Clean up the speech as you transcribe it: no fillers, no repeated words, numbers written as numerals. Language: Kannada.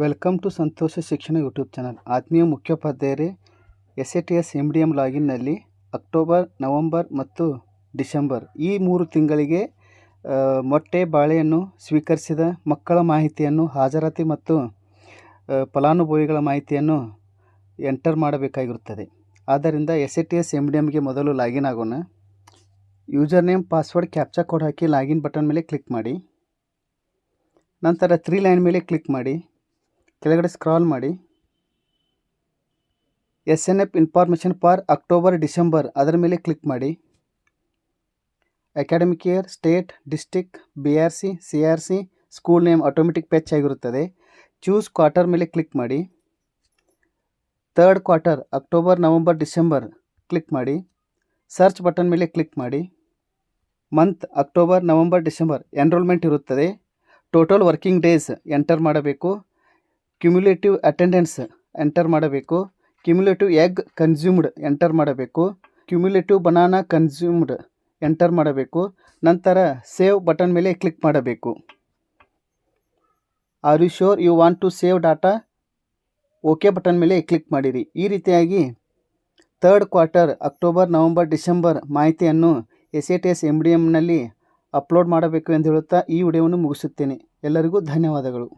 ವೆಲ್ಕಮ್ ಟು ಸಂತೋಷ ಶಿಕ್ಷಣ ಯೂಟ್ಯೂಬ್ ಚಾನಲ್. ಆತ್ಮೀಯ ಮುಖ್ಯೋಪಾಧ್ಯಾಯರೇ, SATS MDM ಲಾಗಿನ್ನಲ್ಲಿ ಅಕ್ಟೋಬರ್, ನವಂಬರ್ ಮತ್ತು ಡಿಸೆಂಬರ್ ಈ 3 ತಿಂಗಳಿಗೆ ಮೊಟ್ಟೆ ಬಾಳೆಯನ್ನು ಸ್ವೀಕರಿಸಿದ ಮಕ್ಕಳ ಮಾಹಿತಿಯನ್ನು, ಹಾಜರಾತಿ ಮತ್ತು ಫಲಾನುಭವಿಗಳ ಮಾಹಿತಿಯನ್ನು ಎಂಟರ್ ಮಾಡಬೇಕಾಗಿರುತ್ತದೆ. ಆದ್ದರಿಂದ SATS MDMಗೆ ಮೊದಲು ಲಾಗಿನ್ ಆಗೋಣ. User name, password, captcha code ಹಾಕಿ ಲಾಗಿನ್ ಬಟನ್ ಮೇಲೆ ಕ್ಲಿಕ್ ಮಾಡಿ. ನಂತರ 3 ಲೈನ್ ಮೇಲೆ ಕ್ಲಿಕ್ ಮಾಡಿ. ಕೆಳಗಡೆ ಸ್ಕ್ರಾಲ್ ಮಾಡಿ. SNF information for October, December ಅದರ ಮೇಲೆ ಕ್ಲಿಕ್ ಮಾಡಿ. Academic year, state, district, BRC, CRC, school name automatic fetch ಆಗಿರುತ್ತದೆ. ಚೂಸ್ ಕ್ವಾರ್ಟರ್ ಮೇಲೆ ಕ್ಲಿಕ್ ಮಾಡಿ. 3rd quarter October, November, December click ಮಾಡಿ. ಸರ್ಚ್ ಬಟನ್ ಮೇಲೆ ಕ್ಲಿಕ್ ಮಾಡಿ. Month October, November, December enrolment ಇರುತ್ತದೆ. ಟೋಟಲ್ ವರ್ಕಿಂಗ್ ಡೇಸ್ ಎಂಟರ್ ಮಾಡಬೇಕು. ಕ್ಯುಮ್ಯುಲೇಟಿವ್ ಅಟೆಂಡೆನ್ಸ್ ಎಂಟರ್ ಮಾಡಬೇಕು. ಕ್ಯುಮ್ಯುಲೇಟಿವ್ ಎಗ್ ಕನ್ಸ್ಯೂಮ್ಡ್ ಎಂಟರ್ ಮಾಡಬೇಕು. ಕ್ಯುಮ್ಯುಲೇಟಿವ್ ಬನಾನಾ ಕನ್ಸ್ಯೂಮ್ಡ್ ಎಂಟರ್ ಮಾಡಬೇಕು. ನಂತರ ಸೇವ್ ಬಟನ್ ಮೇಲೆ ಕ್ಲಿಕ್ ಮಾಡಬೇಕು. Are you sure you want to save data? Okay button ಮೇಲೆ ಕ್ಲಿಕ್ ಮಾಡಿರಿ. ಈ ರೀತಿಯಾಗಿ 3rd quarter October, November, December ಮಾಹಿತಿಯನ್ನು SATS MDMನಲ್ಲಿ ಅಪ್ಲೋಡ್ ಮಾಡಬೇಕು ಎಂದು ಹೇಳುತ್ತಾ ಈ ವಿಡಿಯೋವನ್ನು ಮುಗಿಸುತ್ತೇನೆ. ಎಲ್ಲರಿಗೂ ಧನ್ಯವಾದಗಳು.